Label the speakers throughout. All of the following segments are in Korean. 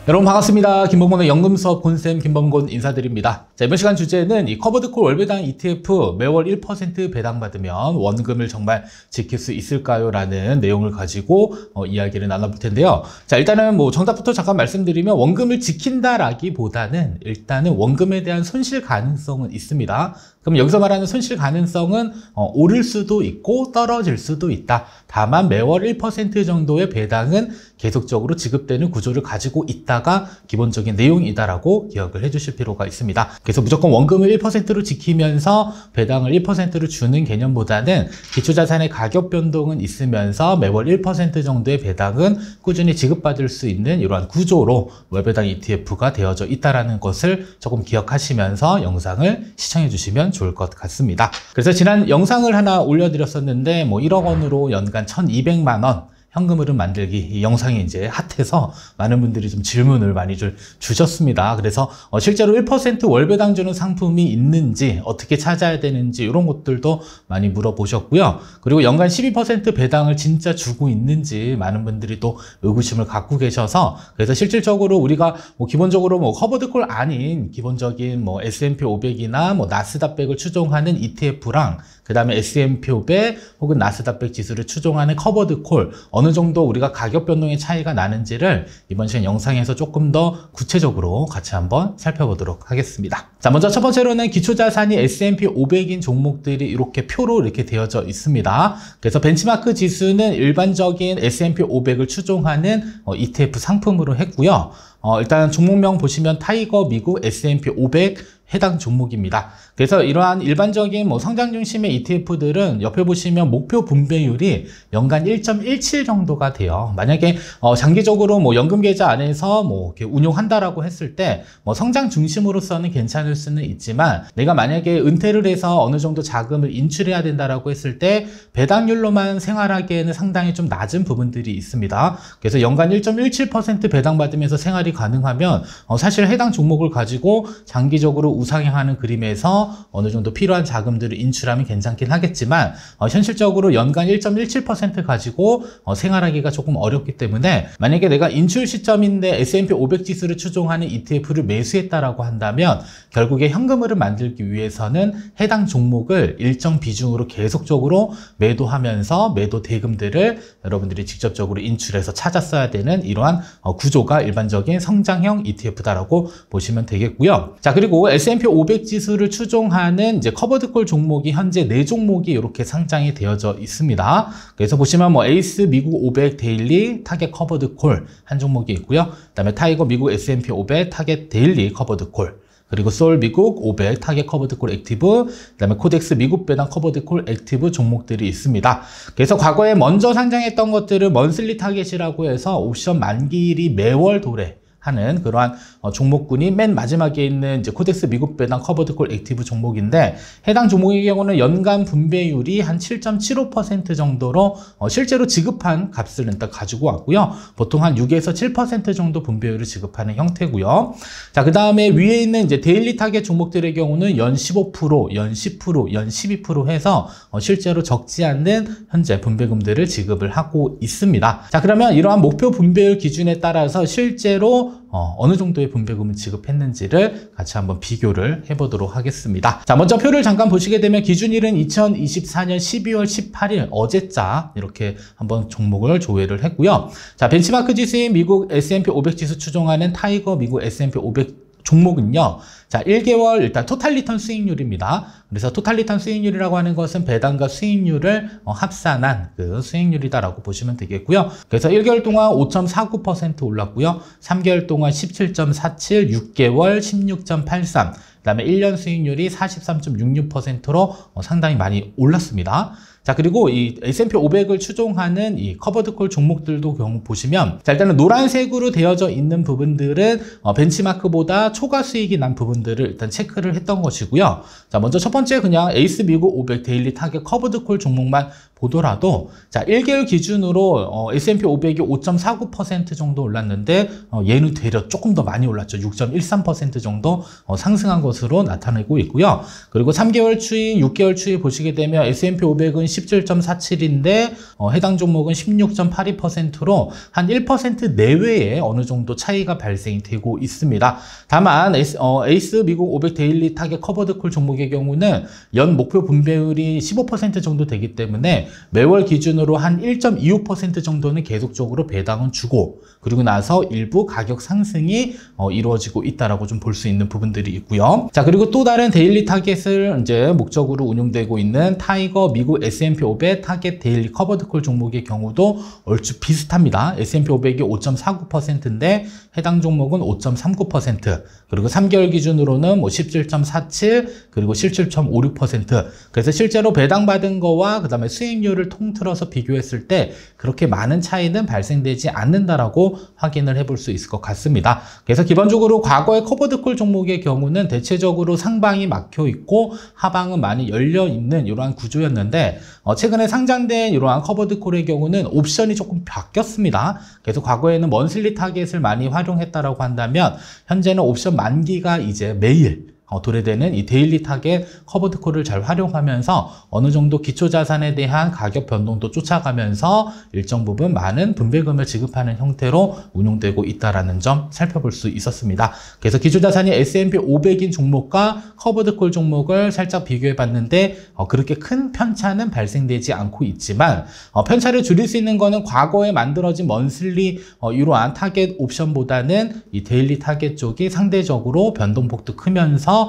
Speaker 1: 여러분 반갑습니다. 김범곤의 연금 수업 곤쌤 김범곤 인사드립니다. 자, 이번 시간 주제는 이 커버드콜 월배당 ETF 매월 1% 배당받으면 원금을 정말 지킬 수 있을까요? 라는 내용을 가지고 이야기를 나눠볼 텐데요. 자, 일단은 정답부터 잠깐 말씀드리면 원금을 지킨다라기보다는 일단은 원금에 대한 손실 가능성은 있습니다. 그럼 여기서 말하는 손실 가능성은 오를 수도 있고 떨어질 수도 있다. 다만 매월 1% 정도의 배당은 계속적으로 지급되는 구조를 가지고 있다가 기본적인 내용이다라고 기억을 해주실 필요가 있습니다. 그래서 무조건 원금을 1%로 지키면서 배당을 1%를 주는 개념보다는 기초자산의 가격 변동은 있으면서 매월 1% 정도의 배당은 꾸준히 지급받을 수 있는 이러한 구조로 월배당 ETF가 되어져 있다는 것을 조금 기억하시면서 영상을 시청해 주시면 좋을 것 같습니다. 그래서 지난 영상을 하나 올려드렸었는데 1억 원으로 연간 1,200만 원 현금 흐름 만들기 이 영상이 이제 핫해서 많은 분들이 좀 질문을 많이 주셨습니다. 그래서 실제로 1% 월배당 주는 상품이 있는지 어떻게 찾아야 되는지 이런 것들도 많이 물어보셨고요. 그리고 연간 12% 배당을 진짜 주고 있는지 많은 분들이 또 의구심을 갖고 계셔서 그래서 실질적으로 우리가 기본적으로 커버드콜 아닌 기본적인 S&P 500이나 나스닥100을 추종하는 ETF랑 그 다음에 S&P 500 혹은 나스닥100 지수를 추종하는 커버드콜 어느 정도 우리가 가격 변동의 차이가 나는지를 이번 시간 영상에서 조금 더 구체적으로 같이 한번 살펴보도록 하겠습니다. 자, 먼저 첫 번째로는 기초자산이 S&P 500인 종목들이 이렇게 표로 이렇게 되어져 있습니다. 그래서 벤치마크 지수는 일반적인 S&P 500을 추종하는 ETF 상품으로 했고요. 일단 종목명 보시면 타이거 미국 S&P 500 해당 종목입니다. 그래서 이러한 일반적인 성장 중심의 ETF들은 옆에 보시면 목표 분배율이 연간 1.17 정도가 돼요. 만약에 장기적으로 연금 계좌 안에서 이렇게 운용한다라고 했을 때 성장 중심으로서는 괜찮을 수는 있지만 내가 만약에 은퇴를 해서 어느 정도 자금을 인출해야 된다라고 했을 때 배당률로만 생활하기에는 상당히 좀 낮은 부분들이 있습니다. 그래서 연간 1.17% 배당받으면서 생활이 가능하면 사실 해당 종목을 가지고 장기적으로 우상향하는 그림에서 어느 정도 필요한 자금들을 인출하면 괜찮긴 하겠지만 현실적으로 연간 1.17% 가지고 생활하기가 조금 어렵기 때문에 만약에 내가 인출 시점인데 S&P 500 지수를 추종하는 ETF를 매수했다라고 한다면 결국에 현금흐름 만들기 위해서는 해당 종목을 일정 비중으로 계속적으로 매도하면서 매도 대금들을 여러분들이 직접적으로 인출해서 찾았어야 되는 이러한 구조가 일반적인 성장형 ETF다라고 보시면 되겠고요. 자, 그리고 S&P 500 지수를 추종하는 이제 커버드콜 종목이 현재 4종목이 이렇게 상장이 되어져 있습니다. 그래서 보시면 에이스 미국 500 데일리 타겟 커버드콜 한 종목이 있고요. 그다음에 타이거 미국 S&P 500 타겟 데일리 커버드콜, 그리고 솔 미국 500 타겟 커버드콜 액티브, 그다음에 코덱스 미국 배당 커버드콜 액티브 종목들이 있습니다. 그래서 과거에 먼저 상장했던 것들을 먼슬리 타겟이라고 해서 옵션 만기일이 매월 도래 하는 그러한 종목군이 맨 마지막에 있는 이제 코덱스 미국 배당 커버드콜 액티브 종목인데 해당 종목의 경우는 연간 분배율이 한 7.75% 정도로 실제로 지급한 값을 일단 가지고 왔고요. 보통 한 6에서 7% 정도 분배율을 지급하는 형태고요. 자, 그 다음에 위에 있는 이제 데일리 타겟 종목들의 경우는 연 15%, 연 10%, 연 12% 해서 실제로 적지 않는 현재 분배금들을 지급을 하고 있습니다. 자, 그러면 이러한 목표 분배율 기준에 따라서 실제로 어느 정도의 분배금을 지급했는지를 같이 한번 비교를 해보도록 하겠습니다. 자, 먼저 표를 잠깐 보시게 되면 기준일은 2024년 12월 18일 어제자 이렇게 한번 종목을 조회를 했고요. 자, 벤치마크 지수인 미국 S&P 500 지수 추종하는 타이거 미국 S&P 500 종목은요. 자, 1개월 일단 토탈 리턴 수익률입니다. 그래서 토탈 리턴 수익률이라고 하는 것은 배당과 수익률을 합산한 그 수익률이다라고 보시면 되겠고요. 그래서 1개월 동안 5.49% 올랐고요. 3개월 동안 17.47, 6개월 16.83, 그다음에 1년 수익률이 43.66%로 상당히 많이 올랐습니다. 자, 그리고 이 S&P 500을 추종하는 이 커버드콜 종목들도 경우 보시면 자, 일단은 노란색으로 되어져 있는 부분들은 벤치마크보다 초과 수익이 난 부분들을 일단 체크를 했던 것이고요. 자, 먼저 첫 번째 그냥 에이스 미국 500 데일리 타겟 커버드콜 종목만 보더라도 자 1개월 기준으로 S&P 500이 5.49% 정도 올랐는데 얘는 되려 조금 더 많이 올랐죠. 6.13% 정도 상승한 것으로 나타내고 있고요. 그리고 3개월 추이, 6개월 추이 보시게 되면 S&P 500은 17.47인데 해당 종목은 16.82%로 한 1% 내외에 어느 정도 차이가 발생이 되고 있습니다. 다만 에이스 미국 500 데일리 타겟 커버드 콜 종목의 경우는 연 목표 분배율이 15% 정도 되기 때문에 매월 기준으로 한 1.25% 정도는 계속적으로 배당은 주고 그리고 나서 일부 가격 상승이 이루어지고 있다라고 좀 볼 수 있는 부분들이 있고요. 자, 그리고 또 다른 데일리 타겟을 이제 목적으로 운용되고 있는 타이거 미국 S&P 500 타겟 데일리 커버드 콜 종목의 경우도 얼추 비슷합니다. S&P 500이 5.49%인데 해당 종목은 5.39%, 그리고 3개월 기준으로는 뭐 17.47, 그리고 17.56%. 그래서 실제로 배당받은 거와 그다음에 수익률을 통틀어서 비교했을 때 그렇게 많은 차이는 발생되지 않는다라고 확인을 해볼 수 있을 것 같습니다. 그래서 기본적으로 과거의 커버드콜 종목의 경우는 대체적으로 상방이 막혀 있고 하방은 많이 열려 있는 이러한 구조였는데 최근에 상장된 이러한 커버드콜의 경우는 옵션이 조금 바뀌었습니다. 그래서 과거에는 먼슬리 타겟을 많이 활용했다라고 한다면 현재는 옵션 만기가 이제 매일 도래되는 이 데일리 타겟 커버드콜을 잘 활용하면서 어느 정도 기초자산에 대한 가격 변동도 쫓아가면서 일정 부분 많은 분배금을 지급하는 형태로 운용되고 있다는 점 살펴볼 수 있었습니다. 그래서 기초자산이 S&P 500인 종목과 커버드콜 종목을 살짝 비교해 봤는데 그렇게 큰 편차는 발생되지 않고 있지만 편차를 줄일 수 있는 거는 과거에 만들어진 먼슬리 이러한 타겟 옵션보다는 이 데일리 타겟 쪽이 상대적으로 변동폭도 크면서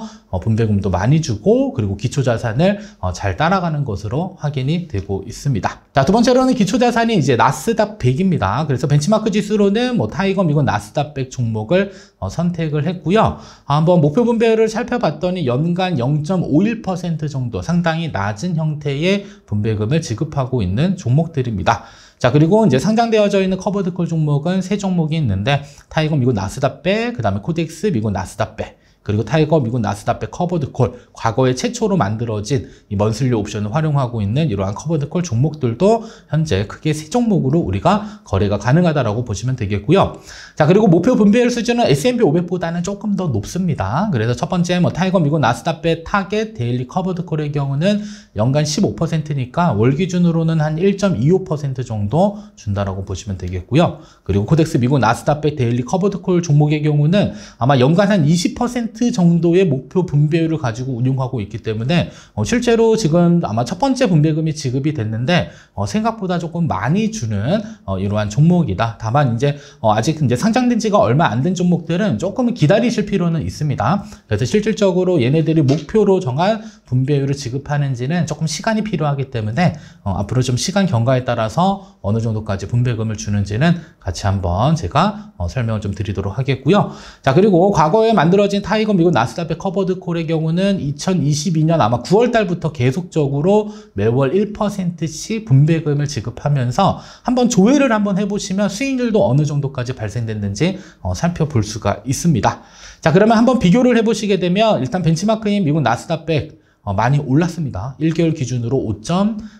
Speaker 1: 분배금도 많이 주고 그리고 기초자산을 잘 따라가는 것으로 확인이 되고 있습니다. 자, 두 번째로는 기초자산이 이제 나스닥 100입니다. 그래서 벤치마크 지수로는 뭐 타이거 미국 나스닥 100 종목을 선택을 했고요. 한번 목표 분배율을 살펴봤더니 연간 0.51% 정도 상당히 낮은 형태의 분배금을 지급하고 있는 종목들입니다. 자, 그리고 이제 상장되어져 있는 커버드콜 종목은 세 종목이 있는데 타이거 미국 나스닥 100, 그 다음에 코덱스 미국 나스닥 100, 그리고 타이거 미국 나스닥 100 커버드콜, 과거에 최초로 만들어진 이 먼슬리 옵션을 활용하고 있는 이러한 커버드콜 종목들도 현재 크게 세 종목으로 우리가 거래가 가능하다라고 보시면 되겠고요. 자, 그리고 목표 분배율 수준은 S&P 500보다는 조금 더 높습니다. 그래서 첫 번째 타이거 미국 나스닥 100 타겟 데일리 커버드콜의 경우는 연간 15%니까 월 기준으로는 한 1.25% 정도 준다라고 보시면 되겠고요. 그리고 코덱스 미국 나스닥 100 데일리 커버드콜 종목의 경우는 아마 연간 한 20% 정도의 목표 분배율을 가지고 운용하고 있기 때문에 실제로 지금 아마 첫 번째 분배금이 지급이 됐는데 생각보다 조금 많이 주는 이러한 종목이다. 다만 이제 아직 이제 상장된 지가 얼마 안 된 종목들은 조금 기다리실 필요는 있습니다. 그래서 실질적으로 얘네들이 목표로 정한 분배율을 지급하는지는 조금 시간이 필요하기 때문에 앞으로 좀 시간 경과에 따라서 어느 정도까지 분배금을 주는지는 같이 한번 제가 설명을 좀 드리도록 하겠고요. 자, 그리고 과거에 만들어진 타이거 미국 나스닥 100 커버드콜의 경우는 2022년 아마 9월 달부터 계속적으로 매월 1%씩 분배금을 지급하면서 한번 조회를 한번 해보시면 수익률도 어느 정도까지 발생됐는지 살펴볼 수가 있습니다. 자, 그러면 한번 비교를 해보시게 되면 일단 벤치마크인 미국 나스닥 100 많이 올랐습니다. 1개월 기준으로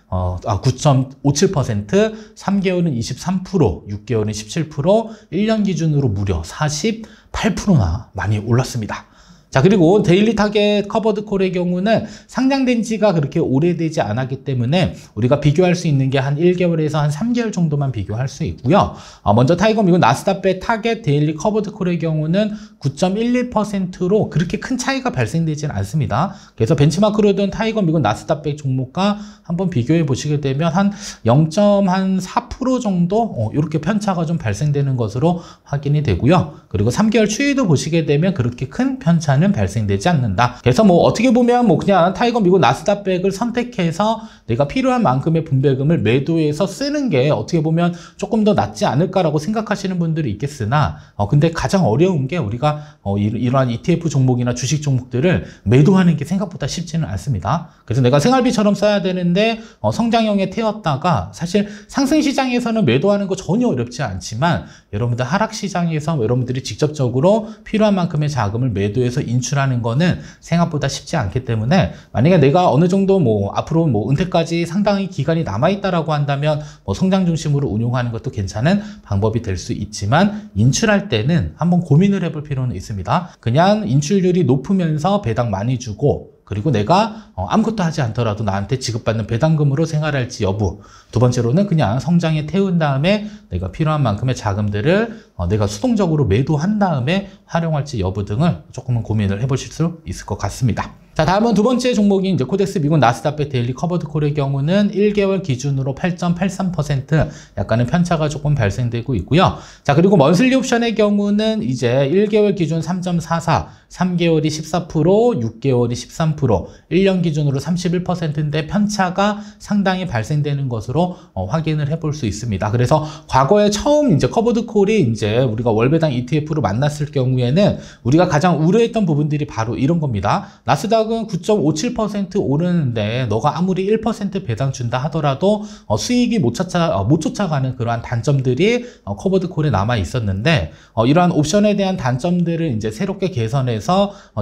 Speaker 1: 9.57%, 3개월은 23%, 6개월은 17%, 1년 기준으로 무려 48%나 많이 올랐습니다. 자, 그리고 데일리 타겟 커버드콜의 경우는 상장된 지가 그렇게 오래되지 않았기 때문에 우리가 비교할 수 있는 게 한 1개월에서 한 3개월 정도만 비교할 수 있고요. 먼저 타이거 미국 나스닥 100 타겟 데일리 커버드콜의 경우는 9.11%로 그렇게 큰 차이가 발생되지는 않습니다. 그래서 벤치마크로 든 타이거 미국 나스닥 100 종목과 한번 비교해 보시게 되면 한 0.4% 정도 이렇게 편차가 좀 발생되는 것으로 확인이 되고요. 그리고 3개월 추이도 보시게 되면 그렇게 큰 편차는 발생되지 않는다. 그래서 뭐 어떻게 보면 뭐 그냥 타이거 미국 나스닥 100을 선택해서 내가 필요한 만큼의 분배금을 매도해서 쓰는 게 어떻게 보면 조금 더 낫지 않을까라고 생각하시는 분들이 있겠으나 근데 가장 어려운 게 우리가 이러한 ETF 종목이나 주식 종목들을 매도하는 게 생각보다 쉽지는 않습니다. 그래서 내가 생활비처럼 써야 되는데 성장형에 태웠다가 사실 상승시장에서는 매도하는 거 전혀 어렵지 않지만 여러분들 하락시장에서 여러분들이 직접적으로 필요한 만큼의 자금을 매도해서 인출하는 거는 생각보다 쉽지 않기 때문에 만약에 내가 어느 정도 앞으로 은퇴까지 상당히 기간이 남아있다라고 한다면 성장 중심으로 운용하는 것도 괜찮은 방법이 될 수 있지만 인출할 때는 한번 고민을 해볼 필요는 있습니다. 그냥 인출률이 높으면서 배당 많이 주고 그리고 내가 아무것도 하지 않더라도 나한테 지급받는 배당금으로 생활할지 여부. 두 번째로는 그냥 성장에 태운 다음에 내가 필요한 만큼의 자금들을 내가 수동적으로 매도한 다음에 활용할지 여부 등을 조금은 고민을 해보실 수 있을 것 같습니다. 자, 다음은 두 번째 종목인 이제 코덱스 미국 나스닥 데일리 커버드 콜의 경우는 1개월 기준으로 8.83% 약간의 편차가 조금 발생되고 있고요. 자, 그리고 먼슬리 옵션의 경우는 이제 1개월 기준 3.44, 3개월이 14%, 6개월이 13%, 1년 기준으로 31%인데 편차가 상당히 발생되는 것으로 확인을 해볼 수 있습니다. 그래서 과거에 처음 이제 커버드 콜이 이제 우리가 월배당 ETF로 만났을 경우에는 우리가 가장 우려했던 부분들이 바로 이런 겁니다. 나스닥은 9.57% 오르는데 너가 아무리 1% 배당 준다 하더라도 수익이 못 쫓아가는 그러한 단점들이 커버드 콜에 남아 있었는데 이러한 옵션에 대한 단점들을 이제 새롭게 개선해서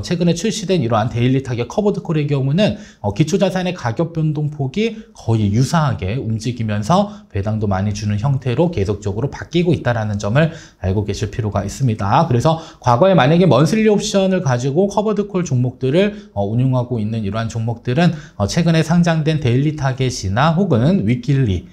Speaker 1: 최근에 출시된 이러한 데일리 타겟 커버드 콜의 경우는 기초자산의 가격 변동폭이 거의 유사하게 움직이면서 배당도 많이 주는 형태로 계속적으로 바뀌고 있다는 점을 알고 계실 필요가 있습니다. 그래서 과거에 만약에 먼슬리 옵션을 가지고 커버드 콜 종목들을 운용하고 있는 이러한 종목들은 최근에 상장된 데일리 타겟이나 혹은 위클리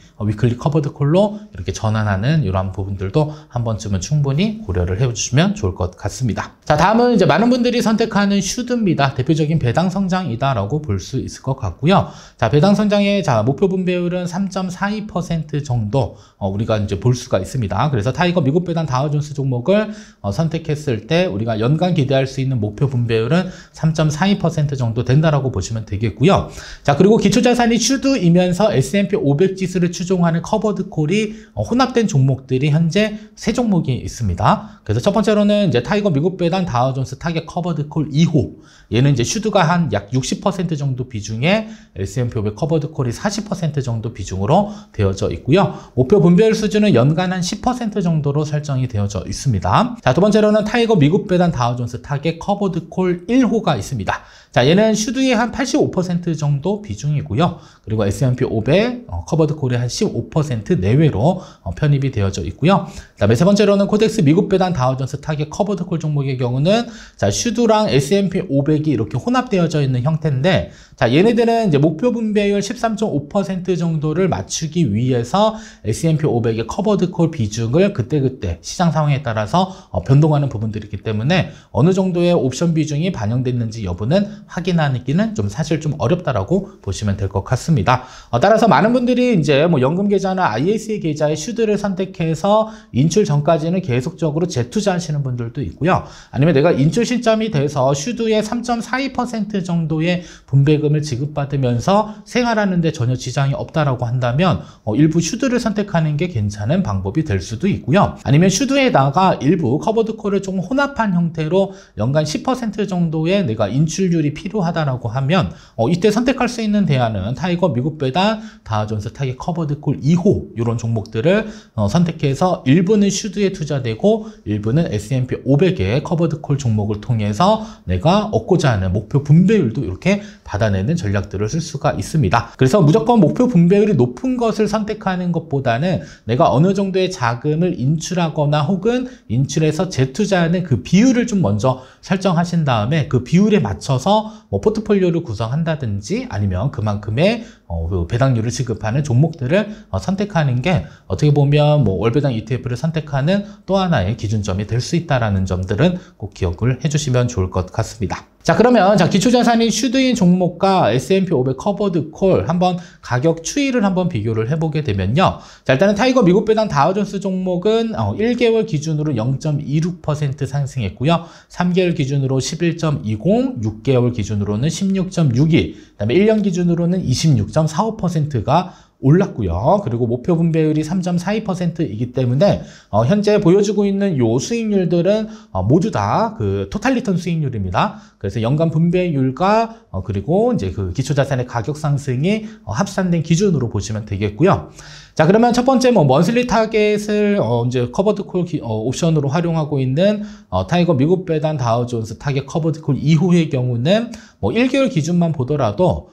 Speaker 1: 커버드 콜로 이렇게 전환하는 이러한 부분들도 한 번쯤은 충분히 고려를 해주시면 좋을 것 같습니다. 자, 다음은 이제 많은 분들이 선택하는 슈드입니다. 대표적인 배당 성장이다라고 볼 수 있을 것 같고요. 자, 배당 성장의 목표 분배율은 3.42% 정도 우리가 이제 볼 수가 있습니다. 그래서 타이거 미국 배당 다우존스 종목을 선택했을 때 우리가 연간 기대할 수 있는 목표 분배율은 3.42% 정도 된다라고 보시면 되겠고요. 자, 그리고 기초자산이 슈드이면서 S&P 500 지수를 추종하는 커버드 콜이 혼합된 종목들이 현재 3종목이 있습니다. 그래서 첫 번째로는 이제 타이거 미국 배당 다우존스 타겟 커버드 콜 2호. 얘는 이제 슈드가 한 약 60% 정도 비중에 S&P 500 커버드 콜이 40% 정도 비중으로 되어져 있고요. 목표 분배율 수준은 연간 한 10% 정도로 설정이 되어져 있습니다. 자, 두 번째로는 타이거 미국 배당 다우존스 타겟 커버드 콜 1호가 있습니다. 자, 얘는 슈드의 한 85% 정도 비중이고요. 그리고 S&P 500 커버드 콜의 한 15% 내외로 편입이 되어져 있고요. 그다음에 세 번째로는 코덱스 미국 배당 다우존스 타겟 커버드 콜 종목의 경우는 자, 슈드랑 S&P 500이 이렇게 혼합되어져 있는 형태인데 자, 얘네들은 이제 목표 분배율 13.5% 정도를 맞추기 위해서 S&P 500의 커버드 콜 비중을 그때그때 시장 상황에 따라서 변동하는 부분들이 있기 때문에 어느 정도의 옵션 비중이 반영됐는지 여부는 확인하기는 사실 좀 어렵다라고 보시면 될 것 같습니다. 따라서 많은 분들이 이제 연금 계좌나 ISA 계좌의 슈드를 선택해서 인출 전까지는 계속적으로 재투자하시는 분들도 있고요. 아니면 내가 인출 시점이 돼서 슈드의 3.42% 정도의 분배금을 지급받으면서 생활하는데 전혀 지장이 없다라고 한다면 일부 슈드를 선택하는 게 괜찮은 방법이 될 수도 있고요. 아니면 슈드에다가 일부 커버드 콜을 좀 혼합한 형태로 연간 10% 정도의 내가 인출률이 필요하다라고 하면 이때 선택할 수 있는 대안은 타이거 미국 배당 다우존스 타겟 커버드 콜 2호 이런 종목들을 선택해서 일부는 슈드에 투자되고 일부는 S&P 500의 커버드 콜 종목을 통해서 내가 얻고자 하는 목표 분배율도 이렇게 받아내는 전략들을 쓸 수가 있습니다. 그래서 무조건 목표 분배율이 높은 것을 선택하는 것보다는 내가 어느 정도의 자금을 인출하거나 혹은 인출해서 재투자하는 그 비율을 좀 먼저 설정하신 다음에 그 비율에 맞춰서 포트폴리오를 구성한다든지 아니면 그만큼의 배당률을 지급하는 종목들을 선택하는 게 어떻게 보면 월배당 ETF를 선택하는 또 하나의 기준점이 될 수 있다는 점들은 꼭 기억을 해주시면 좋을 것 같습니다. 자, 그러면 기초자산이 슈드인 종목과 S&P 500 커버드 콜 한번 가격 추이를 한번 비교를 해보게 되면요. 자, 일단은 타이거 미국 배당 다우존스 종목은 1개월 기준으로 0.26% 상승했고요. 3개월 기준으로 11.20, 6개월 기준으로는 16.62, 그다음에 1년 기준으로는 26.45%가 올랐고요. 그리고 목표 분배율이 3.42%이기 때문에 현재 보여주고 있는 요 수익률들은 모두 다 그 토탈 리턴 수익률입니다. 그래서 연간 분배율과 그리고 이제 그 기초자산의 가격 상승이 합산된 기준으로 보시면 되겠고요. 자, 그러면 첫 번째 먼슬리 타겟을 이제 커버드 콜 옵션으로 활용하고 있는 타이거 미국 배당 다우존스 타겟 커버드 콜 이후의 경우는 1개월 기준만 보더라도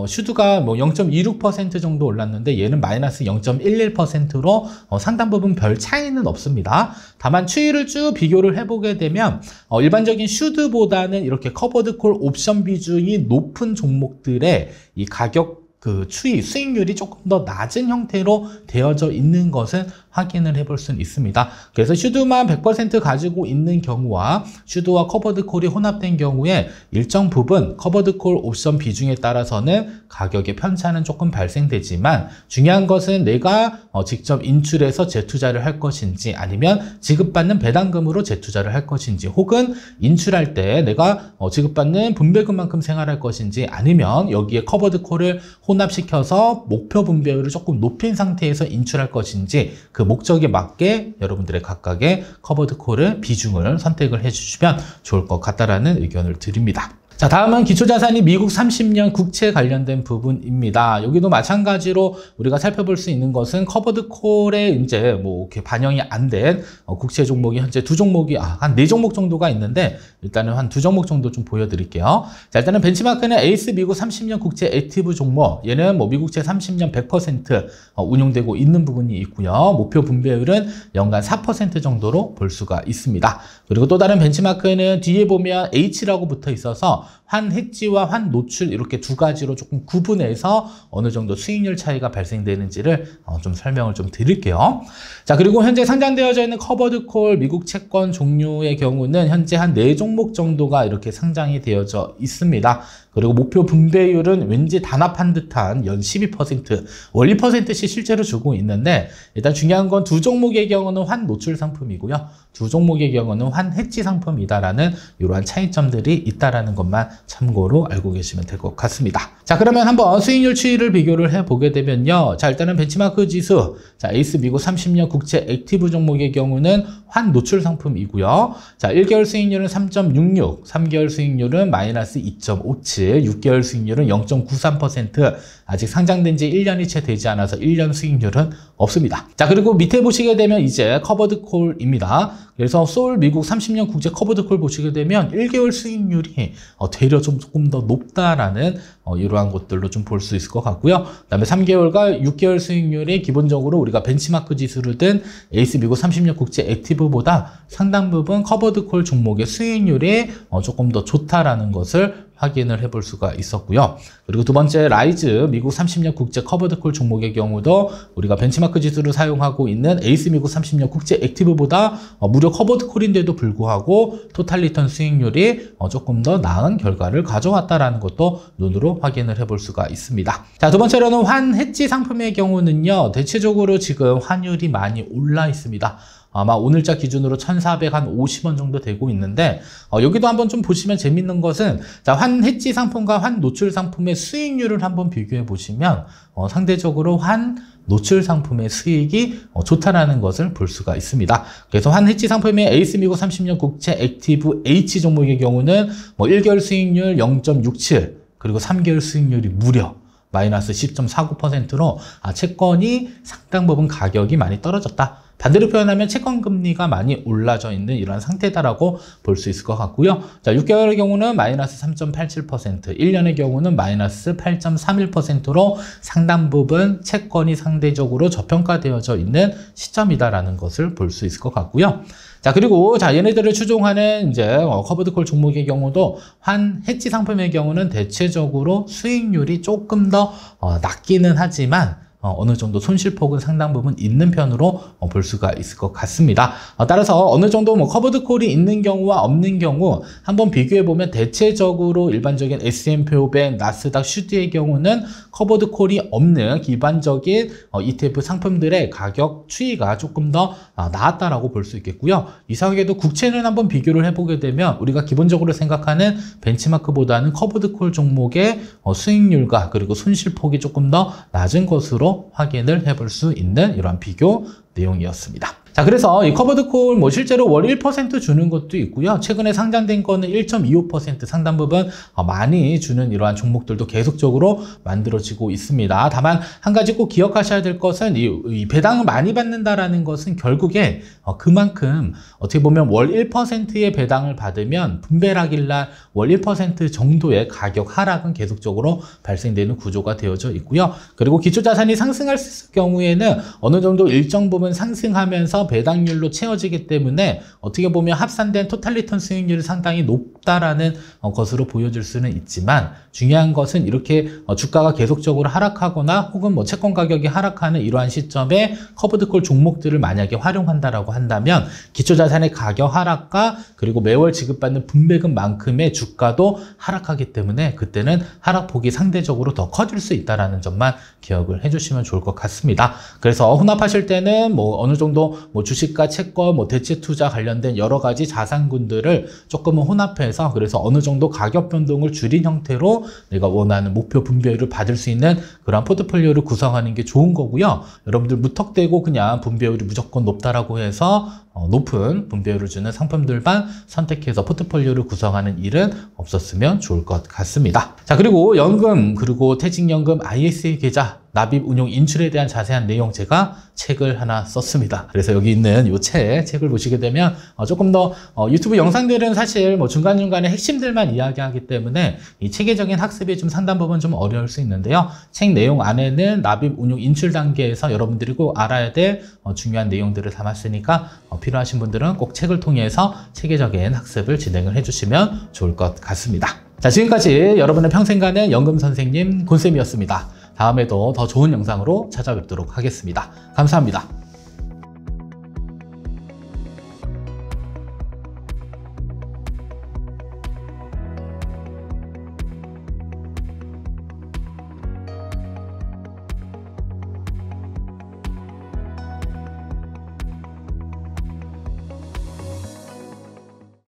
Speaker 1: 슈드가 0.26% 정도 올랐는데 얘는 마이너스 0.11%로 상당 부분 별 차이는 없습니다. 다만 추이를 쭉 비교를 해보게 되면 일반적인 슈드보다는 이렇게 커버드 콜 옵션 비중이 높은 종목들의 이 가격 추이, 수익률이 조금 더 낮은 형태로 되어져 있는 것은 확인을 해볼 수는 있습니다. 그래서 슈드만 100% 가지고 있는 경우와 슈드와 커버드콜이 혼합된 경우에 일정 부분 커버드콜 옵션 비중에 따라서는 가격의 편차는 조금 발생되지만 중요한 것은 내가 직접 인출해서 재투자를 할 것인지 아니면 지급받는 배당금으로 재투자를 할 것인지 혹은 인출할 때 내가 지급받는 분배금만큼 생활할 것인지 아니면 여기에 커버드콜을 혼합시켜서 목표 분배율을 조금 높인 상태에서 인출할 것인지 그 목적에 맞게 여러분들의 각각의 커버드 콜을 비중을 선택을 해주시면 좋을 것 같다라는 의견을 드립니다. 자, 다음은 기초자산이 미국 30년 국채 관련된 부분입니다. 여기도 마찬가지로 우리가 살펴볼 수 있는 것은 커버드 콜에 이제 이렇게 반영이 안 된 국채 종목이 현재 두 종목이 한 4종목 정도가 있는데 일단은 한 2종목 정도 좀 보여드릴게요. 자, 일단은 벤치마크는 에이스 미국 30년 국채 액티브 종목, 얘는 미국채 30년 100% 운용되고 있는 부분이 있고요. 목표 분배율은 연간 4% 정도로 볼 수가 있습니다. 그리고 또 다른 벤치마크는 뒤에 보면 H라고 붙어 있어서 환 해지와 환 노출 이렇게 두 가지로 조금 구분해서 어느 정도 수익률 차이가 발생되는지를 좀 설명을 좀 드릴게요. 자, 그리고 현재 상장되어져 있는 커버드 콜 미국 채권 종류의 경우는 현재 한 4종목 정도가 이렇게 상장이 되어져 있습니다. 그리고 목표 분배율은 왠지 단합한 듯한 연 12%, 월 1%씩 실제로 주고 있는데 일단 중요한 건 두 종목의 경우는 환 노출 상품이고요. 두 종목의 경우는 환 해지 상품이다라는 이러한 차이점들이 있다라는 것만 참고로 알고 계시면 될 것 같습니다. 자, 그러면 한번 수익률 추이를 비교를 해보게 되면요. 자, 일단은 벤치마크 지수, 자, 에이스 미국 30년 국채 액티브 종목의 경우는 환 노출 상품이고요. 자, 1개월 수익률은 3.66, 3개월 수익률은 마이너스 2.57, 6개월 수익률은 0.93%, 아직 상장된 지 1년이 채 되지 않아서 1년 수익률은 없습니다. 자, 그리고 밑에 보시게 되면 이제 커버드 콜입니다. 그래서 소울 미국 30년 국제 커버드 콜 보시게 되면 1개월 수익률이 되려 조금 더 높다라는 이러한 것들로 좀 볼 수 있을 것 같고요. 그 다음에 3개월과 6개월 수익률이 기본적으로 우리가 벤치마크 지수를 든 에이스 미국 30년 국제 액티브보다 상당 부분 커버드 콜 종목의 수익률이 조금 더 좋다라는 것을 확인을 해볼 수가 있었고요. 그리고 두 번째 라이즈 미국 30년 국제 커버드 콜 종목의 경우도 우리가 벤치마크 지수를 사용하고 있는 에이스 미국 30년 국제 액티브보다 무려 커버드 콜인데도 불구하고 토탈 리턴 수익률이 조금 더 나은 결과를 가져왔다라는 것도 눈으로 확인을 해볼 수가 있습니다. 자, 두 번째로는 환 해지 상품의 경우는요. 대체적으로 지금 환율이 많이 올라 있습니다. 아마 오늘자 기준으로 1,450원 정도 되고 있는데 여기도 한번 좀 보시면 재밌는 것은 자, 환 해지 상품과 환 노출 상품의 수익률을 한번 비교해 보시면 상대적으로 환 노출 상품의 수익이 좋다라는 것을 볼 수가 있습니다. 그래서 환 해지 상품의 에이스 미국 30년 국채 액티브 H 종목의 경우는 1개월 수익률 0.67 그리고 3개월 수익률이 무려 마이너스 10.49%로 채권이 상당 부분 가격이 많이 떨어졌다. 반대로 표현하면 채권 금리가 많이 올라져 있는 이런 상태다라고 볼 수 있을 것 같고요. 자, 6개월의 경우는 마이너스 3.87%, 1년의 경우는 마이너스 8.31%로 상당 부분 채권이 상대적으로 저평가되어져 있는 시점이다라는 것을 볼 수 있을 것 같고요. 자, 그리고 얘네들을 추종하는 이제 커버드 콜 종목의 경우도 환 해지 상품의 경우는 대체적으로 수익률이 조금 더 낮기는 하지만 어느 정도 손실폭은 상당 부분 있는 편으로 볼 수가 있을 것 같습니다. 따라서 어느 정도 커버드 콜이 있는 경우와 없는 경우 한번 비교해 보면 대체적으로 일반적인 S&P 500, 나스닥, 슈드의 경우는 커버드 콜이 없는 기반적인 ETF 상품들의 가격 추이가 조금 더 나았다라고 볼 수 있겠고요. 이상하게도 국채는 한번 비교를 해보게 되면 우리가 기본적으로 생각하는 벤치마크보다는 커버드 콜 종목의 수익률과 그리고 손실폭이 조금 더 낮은 것으로 확인을 해볼 수 있는 이러한 비교 내용이었습니다. 자, 그래서 이 커버드콜 실제로 월 1% 주는 것도 있고요. 최근에 상장된 거는 1.25% 상당 부분 많이 주는 이러한 종목들도 계속적으로 만들어지고 있습니다. 다만 한 가지 꼭 기억하셔야 될 것은 이 배당을 많이 받는다라는 것은 결국에 그만큼 어떻게 보면 월 1%의 배당을 받으면 분배락일 날 월 1% 정도의 가격 하락은 계속적으로 발생되는 구조가 되어져 있고요. 그리고 기초자산이 상승할 경우에는 어느 정도 일정 부분 상승하면서 배당률로 채워지기 때문에 어떻게 보면 합산된 토탈 리턴 수익률이 상당히 높다라는 것으로 보여질 수는 있지만, 중요한 것은 이렇게 주가가 계속적으로 하락하거나 혹은 채권 가격이 하락하는 이러한 시점에 커버드콜 종목들을 만약에 활용한다라고 한다면 기초자산의 가격 하락과 그리고 매월 지급받는 분배금만큼의 주가도 하락하기 때문에 그때는 하락폭이 상대적으로 더 커질 수 있다는 점만 기억을 해주시면 좋을 것 같습니다. 그래서 혼합하실 때는 어느 정도 주식과 채권, 대체 투자 관련된 여러 가지 자산군들을 조금은 혼합해서, 그래서 어느 정도 가격 변동을 줄인 형태로 내가 원하는 목표 분배율을 받을 수 있는 그런 포트폴리오를 구성하는 게 좋은 거고요. 여러분들 무턱대고 그냥 분배율이 무조건 높다라고 해서 높은 분배율을 주는 상품들만 선택해서 포트폴리오를 구성하는 일은 없었으면 좋을 것 같습니다. 자, 그리고 연금, 그리고 퇴직연금, ISA 계좌, 납입, 운용, 인출에 대한 자세한 내용 제가 책을 하나 썼습니다. 그래서 여기 있는 이 책을 보시게 되면 조금 더 유튜브 영상들은 사실 중간중간에 핵심들만 이야기하기 때문에 이 체계적인 학습이 좀 상당 부분 좀 어려울 수 있는데요. 책 내용 안에는 납입, 운용, 인출 단계에서 여러분들이 꼭 알아야 될 중요한 내용들을 담았으니까 필요하신 분들은 꼭 책을 통해서 체계적인 학습을 진행을 해주시면 좋을 것 같습니다. 자, 지금까지 여러분의 평생 가는 연금 선생님 곤쌤이었습니다. 다음에도 더 좋은 영상으로 찾아뵙도록 하겠습니다. 감사합니다.